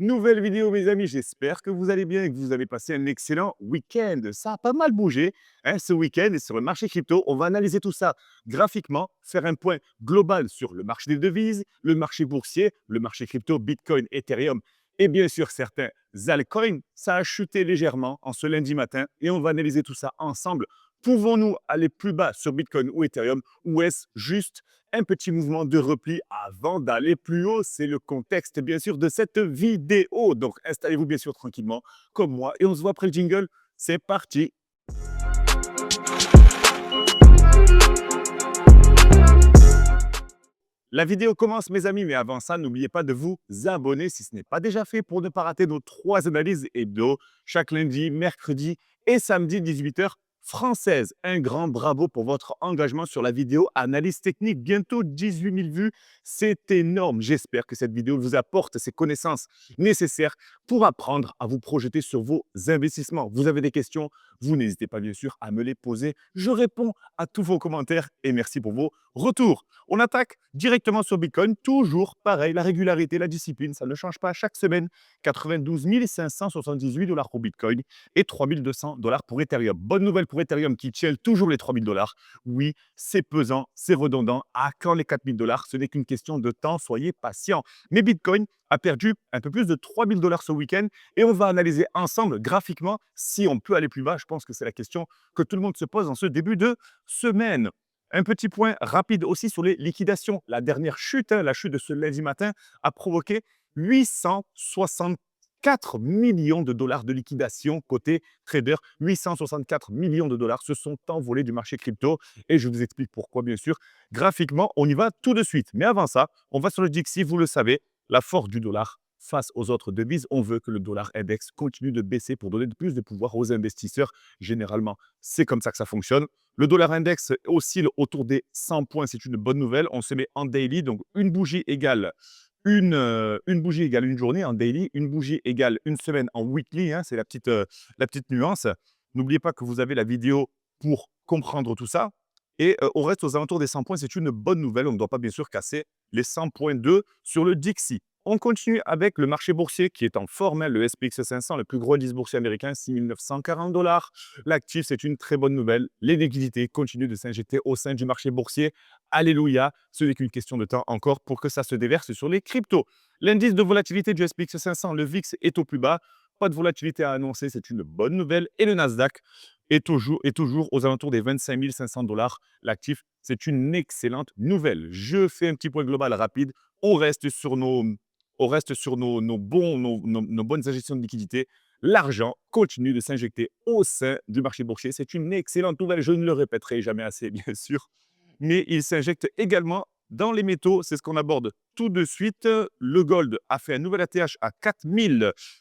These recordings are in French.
Nouvelle vidéo, mes amis. J'espère que vous allez bien et que vous avez passé un excellent week-end. Ça a pas mal bougé ce week-end et sur le marché crypto. On va analyser tout ça graphiquement, faire un point global sur le marché des devises, le marché boursier, le marché crypto, Bitcoin, Ethereum et bien sûr certains altcoins. Ça a chuté légèrement en ce lundi matin et on va analyser tout ça ensemble. Pouvons-nous aller plus bas sur Bitcoin ou Ethereum ou est-ce juste un petit mouvement de repli avant d'aller plus haut? C'est le contexte, bien sûr, de cette vidéo. Donc, installez-vous bien sûr tranquillement, comme moi, et on se voit après le jingle. C'est parti. La vidéo commence, mes amis, mais avant ça, n'oubliez pas de vous abonner si ce n'est pas déjà fait pour ne pas rater nos 3 analyses hebdo chaque lundi, mercredi et samedi 18 h française. Un grand bravo pour votre engagement sur la vidéo analyse technique. Bientôt 18 000 vues, c'est énorme. J'espère que cette vidéo vous apporte ces connaissances nécessaires pour apprendre à vous projeter sur vos investissements. Vous avez des questions, vous n'hésitez pas bien sûr à me les poser. Je réponds à tous vos commentaires et merci pour vos retours. On attaque directement sur Bitcoin, toujours pareil, la régularité, la discipline, ça ne change pas chaque semaine. 92 578 dollars pour Bitcoin et 3 200 dollars pour Ethereum. Bonne nouvelle pour Ethereum qui tient toujours les 3 000 dollars. Oui, c'est pesant, c'est redondant. À quand les 4 000 dollars? Ce n'est qu'une question de temps, soyez patients. Mais Bitcoin a perdu un peu plus de 3 000 dollars ce week-end et on va analyser ensemble graphiquement si on peut aller plus bas. Je pense que c'est la question que tout le monde se pose en ce début de semaine. Un petit point rapide aussi sur les liquidations. La dernière chute, la chute de ce lundi matin, a provoqué 864 millions de dollars de liquidation côté trader. 864 millions de dollars se sont envolés du marché crypto et je vous explique pourquoi, bien sûr. Graphiquement, on y va tout de suite. Mais avant ça, on va sur le DXY, vous le savez, la force du dollar face aux autres devises. On veut que le dollar index continue de baisser pour donner plus de pouvoir aux investisseurs. Généralement, c'est comme ça que ça fonctionne. Le dollar index oscille autour des 100 points, c'est une bonne nouvelle. On se met en daily, donc une bougie égale une bougie égale une journée en daily, une bougie égale une semaine en weekly, hein, c'est la petite nuance. N'oubliez pas que vous avez la vidéo pour comprendre tout ça. Et on reste aux alentours des 100 points, c'est une bonne nouvelle. On ne doit pas bien sûr casser les 100,2 sur le DXY. On continue avec le marché boursier qui est en forme, hein, le SPX 500, le plus gros indice boursier américain, 6 940 dollars. L'actif, c'est une très bonne nouvelle. Les liquidités continuent de s'injecter au sein du marché boursier. Alléluia, ce n'est qu'une question de temps encore pour que ça se déverse sur les cryptos. L'indice de volatilité du SPX 500, le VIX, est au plus bas. Pas de volatilité à annoncer, c'est une bonne nouvelle. Et le Nasdaq est toujours aux alentours des 25 500 dollars. L'actif, c'est une excellente nouvelle. Je fais un petit point global rapide. On reste sur nos bonnes injections de liquidités. L'argent continue de s'injecter au sein du marché boursier. C'est une excellente nouvelle. Je ne le répéterai jamais assez, bien sûr. Mais il s'injecte également dans les métaux. C'est ce qu'on aborde tout de suite. Le gold a fait un nouvel ATH à 4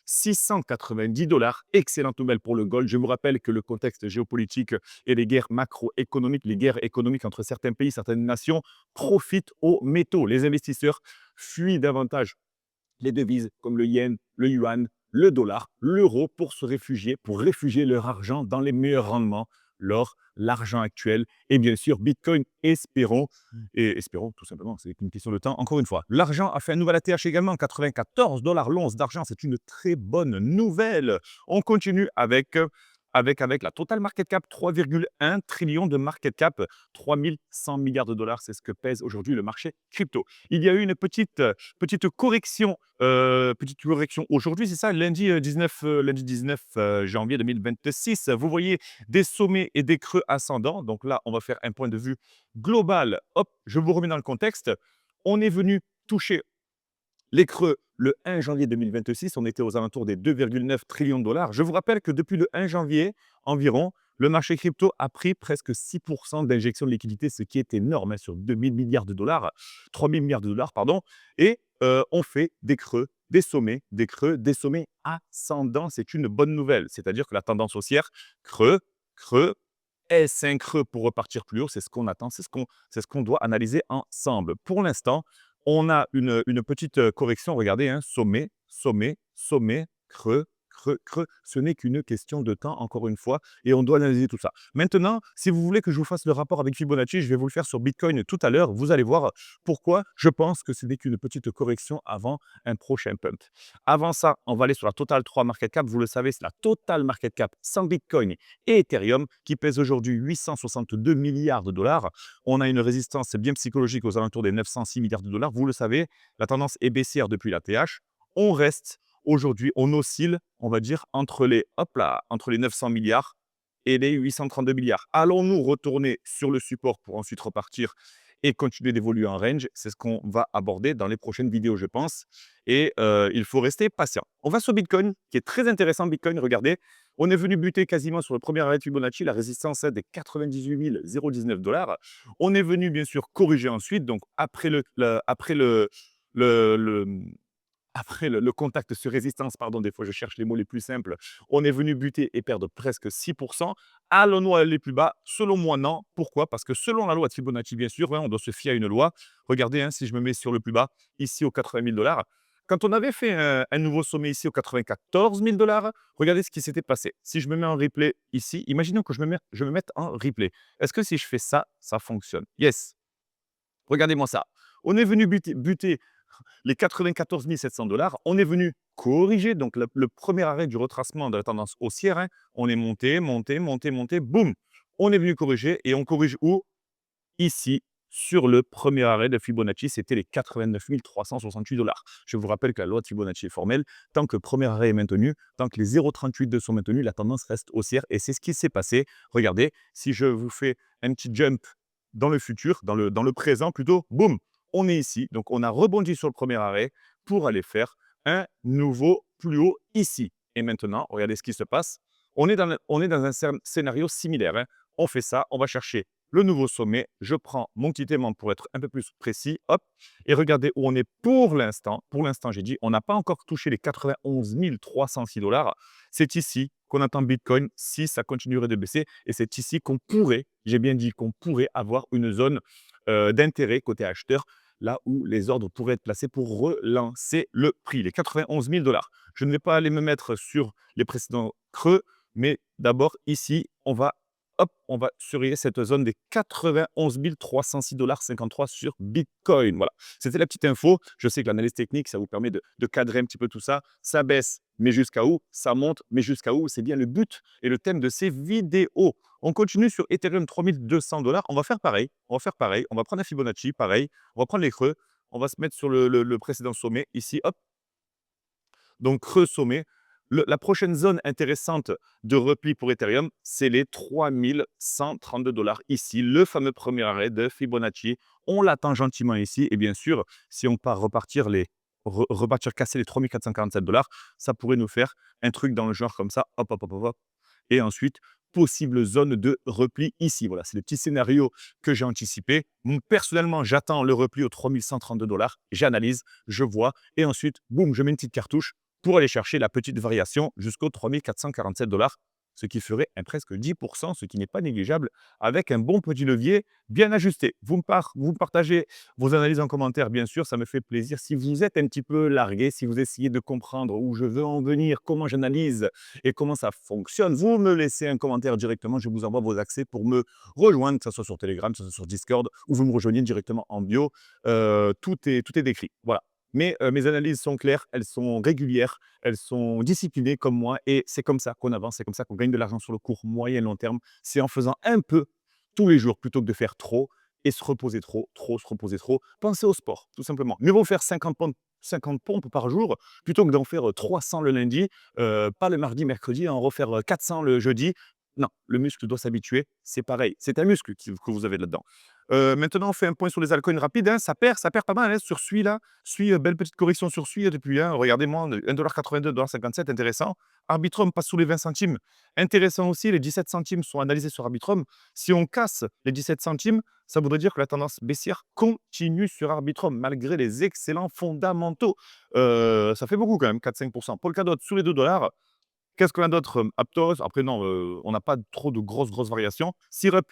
690 dollars. Excellente nouvelle pour le gold. Je vous rappelle que le contexte géopolitique et les guerres macroéconomiques, les guerres économiques entre certains pays, certaines nations profitent aux métaux. Les investisseurs fuient davantage les devises comme le yen, le yuan, le dollar, l'euro pour réfugier leur argent dans les meilleurs rendements, l'or, l'argent actuel et bien sûr Bitcoin, espérons tout simplement, c'est une question de temps encore une fois. L'argent a fait un nouvel ATH également, 94 dollars l'once d'argent, c'est une très bonne nouvelle. On continue avec la total market cap, 3,1 trillions de market cap, 3100 milliards de dollars, c'est ce que pèse aujourd'hui le marché crypto. Il y a eu une petite correction aujourd'hui, c'est ça, lundi 19 janvier 2026. Vous voyez des sommets et des creux ascendants. Donc là, on va faire un point de vue global. Hop, je vous remets dans le contexte. On est venu toucher les creux le 1 janvier 2026, on était aux alentours des 2,9 trillions de dollars. Je vous rappelle que depuis le 1 janvier environ, le marché crypto a pris presque 6% d'injection de liquidité, ce qui est énorme, hein, sur 2 000 milliards de dollars, 3 000 milliards de dollars, pardon. Et on fait des creux, des sommets, des creux, des sommets ascendants. C'est une bonne nouvelle. C'est-à-dire que la tendance haussière, creux, creux, S5 creux pour repartir plus haut, c'est ce qu'on attend, c'est ce qu'on doit analyser ensemble. Pour l'instant, on a une petite correction, regardez, hein, sommet, sommet, sommet, creux, creux, creux. Ce n'est qu'une question de temps, encore une fois, et on doit analyser tout ça. Maintenant, si vous voulez que je vous fasse le rapport avec Fibonacci, je vais vous le faire sur Bitcoin tout à l'heure. Vous allez voir pourquoi je pense que ce n'est qu'une petite correction avant un prochain pump. Avant ça, on va aller sur la Total 3 Market Cap. Vous le savez, c'est la Total Market Cap sans Bitcoin et Ethereum qui pèse aujourd'hui 862 milliards de dollars. On a une résistance bien psychologique aux alentours des 906 milliards de dollars. Vous le savez, la tendance est baissière depuis la TH. On reste aujourd'hui, on oscille, on va dire, entre les 900 milliards et les 832 milliards. Allons-nous retourner sur le support pour ensuite repartir et continuer d'évoluer en range? C'est ce qu'on va aborder dans les prochaines vidéos, je pense. Et il faut rester patient. On va sur Bitcoin, qui est très intéressant. Bitcoin, regardez, on est venu buter quasiment sur le premier arrêt de Fibonacci, la résistance est des 98 019 dollars. On est venu bien sûr corriger ensuite, donc le, après le contact sur résistance, pardon, des fois je cherche les mots les plus simples, on est venu buter et perdre presque 6%. Allons-nous aller plus bas? Selon moi, non. Pourquoi? Parce que selon la loi de Fibonacci, bien sûr, hein, on doit se fier à une loi. Regardez, hein, si je me mets sur le plus bas, ici aux 80 000 dollars, quand on avait fait un nouveau sommet ici aux 94 000 dollars, regardez ce qui s'était passé. Si je me mets en replay ici, imaginons que je me mette en replay. Est-ce que si je fais ça, ça fonctionne? Yes. Regardez-moi ça. On est venu buter les 94 700 dollars. On est venu corriger, donc le premier arrêt du retracement de la tendance haussière. Hein. On est monté, monté, monté, monté, boum. On est venu corriger et on corrige où? Ici, sur le premier arrêt de Fibonacci, c'était les 89 368 dollars. Je vous rappelle que la loi de Fibonacci est formelle. Tant que le premier arrêt est maintenu, tant que les 0,38 sont maintenus, la tendance reste haussière et c'est ce qui s'est passé. Regardez, si je vous fais un petit jump dans le futur, dans le présent plutôt, boum, on est ici. Donc, on a rebondi sur le premier arrêt pour aller faire un nouveau plus haut ici. Et maintenant, regardez ce qui se passe. On est dans un scénario similaire. Hein. On fait ça, on va chercher le nouveau sommet. Je prends mon petit aimant pour être un peu plus précis. Hop. Et regardez où on est pour l'instant. Pour l'instant, j'ai dit, on n'a pas encore touché les 91 306 dollars. C'est ici qu'on attend Bitcoin si ça continuerait de baisser. Et c'est ici qu'on pourrait, j'ai bien dit qu'on pourrait avoir une zone d'intérêt côté acheteur, là où les ordres pourraient être placés pour relancer le prix, les 91 000 dollars. Je ne vais pas aller me mettre sur les précédents creux, mais d'abord ici, on va surveiller cette zone des 91 306 dollars 53 sur Bitcoin. Voilà, c'était la petite info. Je sais que l'analyse technique, ça vous permet de cadrer un petit peu tout ça. Ça baisse, mais jusqu'à où? Ça monte, mais jusqu'à où? C'est bien le but et le thème de ces vidéos. On continue sur Ethereum 3200 dollars. On va faire pareil. On va prendre un Fibonacci, pareil. On va prendre les creux. On va se mettre sur le précédent sommet ici. Hop. Donc, creux sommet. La prochaine zone intéressante de repli pour Ethereum, c'est les 3132 dollars ici, le fameux premier arrêt de Fibonacci. On l'attend gentiment ici. Et bien sûr, si on part repartir casser les 3447 dollars, ça pourrait nous faire un truc dans le genre comme ça. Hop, hop, hop, hop, hop. Et ensuite, possible zone de repli ici. Voilà, c'est le petit scénario que j'ai anticipé. Personnellement, j'attends le repli aux 3132 dollars. J'analyse, je vois. Et ensuite, boum, je mets une petite cartouche pour aller chercher la petite variation jusqu'aux 3447 dollars, ce qui ferait un presque 10%, ce qui n'est pas négligeable, avec un bon petit levier bien ajusté. Vous me partagez vos analyses en commentaire, bien sûr, ça me fait plaisir. Si vous êtes un petit peu largué, si vous essayez de comprendre où je veux en venir, comment j'analyse et comment ça fonctionne, vous me laissez un commentaire directement, je vous envoie vos accès pour me rejoindre, que ce soit sur Telegram, que ce soit sur Discord, ou vous me rejoignez directement en bio. Tout est décrit. Voilà. Mais mes analyses sont claires, elles sont régulières, elles sont disciplinées comme moi et c'est comme ça qu'on avance, c'est comme ça qu'on gagne de l'argent sur le court, moyen et long terme. C'est en faisant un peu tous les jours plutôt que de faire trop et se reposer trop, se reposer trop. Pensez au sport, tout simplement. Mieux vaut faire 50 pompes par jour plutôt que d'en faire 300 le lundi, pas le mardi, mercredi, en refaire 400 le jeudi. Non, le muscle doit s'habituer, c'est pareil, c'est un muscle que vous avez là-dedans. Maintenant, on fait un point sur les altcoins rapides. Hein. Ça perd pas mal hein, sur SUI là. SUI, belle petite correction sur SUI depuis. Hein. Regardez-moi, 1,82 $, 1,57 $, intéressant. Arbitrum passe sous les 20 centimes. Intéressant aussi, les 17 centimes sont analysés sur Arbitrum. Si on casse les 17 centimes, ça voudrait dire que la tendance baissière continue sur Arbitrum, malgré les excellents fondamentaux. Ça fait beaucoup quand même, 4-5%. Polkadot sous les 2 dollars. Qu'est-ce qu'on a d'autre? Aptos, après non, on n'a pas trop de grosses variations. Syrup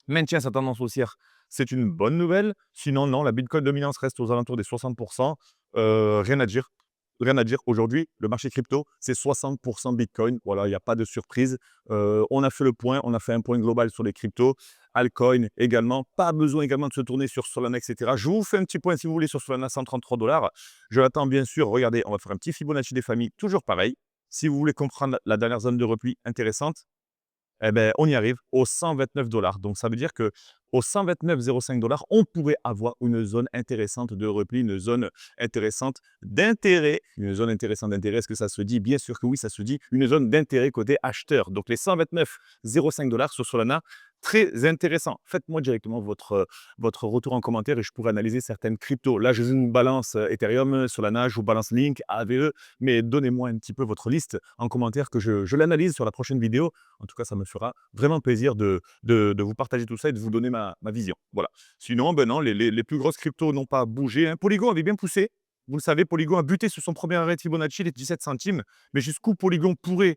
maintient sa tendance haussière, c'est une bonne nouvelle. Sinon, non, la Bitcoin dominance reste aux alentours des 60%. Rien à dire. rien à dire. Aujourd'hui, le marché crypto, c'est 60 Bitcoin. Voilà, il n'y a pas de surprise. On a fait le point, on a fait un point global sur les cryptos. Altcoin également. Pas besoin également de se tourner sur Solana, etc. Je vous fais un petit point si vous voulez sur Solana, 133 $. Je l'attends bien sûr. Regardez, on va faire un petit Fibonacci des familles, toujours pareil. Si vous voulez comprendre la dernière zone de repli intéressante, eh ben, on y arrive aux 129 $. Donc, ça veut dire que qu'aux 129,05 $, on pourrait avoir une zone intéressante de repli, une zone intéressante d'intérêt. Une zone intéressante d'intérêt, est-ce que ça se dit? Bien sûr que oui, ça se dit. Une zone d'intérêt côté acheteur. Donc, les 129,05 $ sur Solana, très intéressant. Faites-moi directement votre retour en commentaire et je pourrai analyser certaines cryptos. Là, je vous balance Ethereum, Solana, je vous balance Link, AVE, mais donnez-moi un petit peu votre liste en commentaire que je l'analyse sur la prochaine vidéo. En tout cas, ça me fera vraiment plaisir de vous partager tout ça et de vous donner ma vision. Voilà. Sinon, ben non, les plus grosses cryptos n'ont pas bougé, hein. Polygon avait bien poussé. Vous le savez, Polygon a buté sur son premier arrêt de Fibonacci, les 17 centimes. Mais jusqu'où Polygon pourrait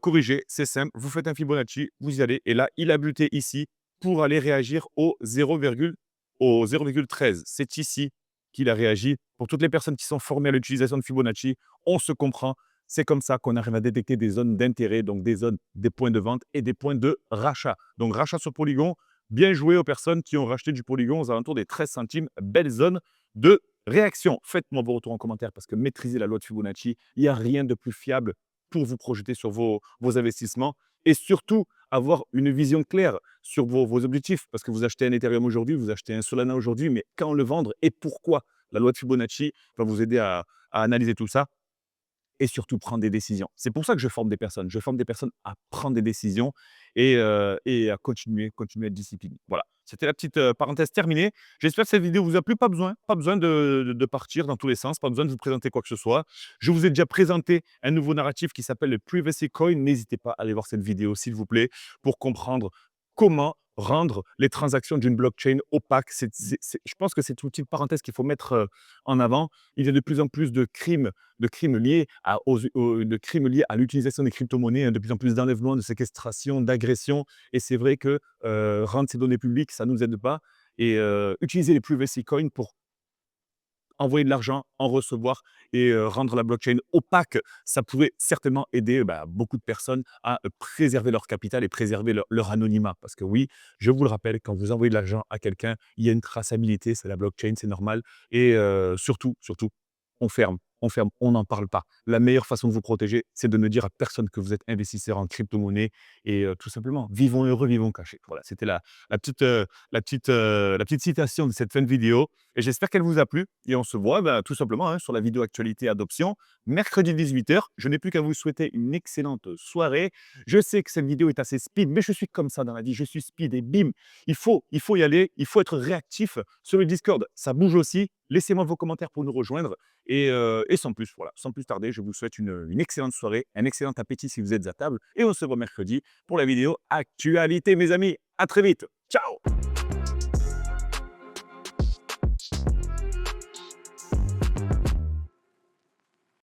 corriger? C'est simple. Vous faites un Fibonacci, vous y allez. Et là, il a buté ici pour aller réagir au 0,13. C'est ici qu'il a réagi. Pour toutes les personnes qui sont formées à l'utilisation de Fibonacci, on se comprend. C'est comme ça qu'on arrive à détecter des zones d'intérêt, donc des zones, des points de vente et des points de rachat. Donc, rachat sur Polygon, bien joué aux personnes qui ont racheté du Polygon aux alentours des 13 centimes. Belle zone de réaction. Faites-moi vos retours en commentaire parce que maîtriser la loi de Fibonacci, il n'y a rien de plus fiable pour vous projeter sur vos investissements et surtout avoir une vision claire sur vos objectifs. Parce que vous achetez un Ethereum aujourd'hui, vous achetez un Solana aujourd'hui, mais quand le vendre et pourquoi? La loi de Fibonacci va vous aider à analyser tout ça et surtout prendre des décisions. C'est pour ça que je forme des personnes. Je forme des personnes à prendre des décisions et à continuer à être discipliné. Voilà, c'était la petite parenthèse terminée. J'espère que cette vidéo vous a plu. Pas besoin de partir dans tous les sens, pas besoin de vous présenter quoi que ce soit. Je vous ai déjà présenté un nouveau narratif qui s'appelle le Privacy Coin. N'hésitez pas à aller voir cette vidéo, s'il vous plaît, pour comprendre comment rendre les transactions d'une blockchain opaque. Je pense que c'est une petite parenthèse qu'il faut mettre en avant. Il y a de plus en plus de crimes liés à l'utilisation des crypto-monnaies, hein, de plus en plus d'enlèvements, de séquestration, d'agressions. Et c'est vrai que rendre ces données publiques, ça ne nous aide pas. Et utiliser les privacy coins pour envoyer de l'argent, en recevoir et rendre la blockchain opaque, ça pourrait certainement aider beaucoup de personnes à préserver leur capital et préserver leur anonymat. Parce que oui, je vous le rappelle, quand vous envoyez de l'argent à quelqu'un, il y a une traçabilité, c'est la blockchain, c'est normal. Et surtout, on ferme, on n'en parle pas. La meilleure façon de vous protéger, c'est de ne dire à personne que vous êtes investisseur en crypto-monnaie et tout simplement, vivons heureux, vivons cachés. Voilà, c'était la petite citation de cette fin de vidéo. Et j'espère qu'elle vous a plu. Et on se voit tout simplement sur la vidéo actualité adoption, mercredi 18 h. Je n'ai plus qu'à vous souhaiter une excellente soirée. Je sais que cette vidéo est assez speed, mais je suis comme ça dans la vie. Je suis speed et bim, il faut y aller. Il faut être réactif sur le Discord. Ça bouge aussi. Laissez-moi vos commentaires pour nous rejoindre. Et sans plus, voilà, sans plus tarder, je vous souhaite une excellente soirée, un excellent appétit si vous êtes à table. Et on se voit mercredi pour la vidéo actualité, mes amis. À très vite. Ciao!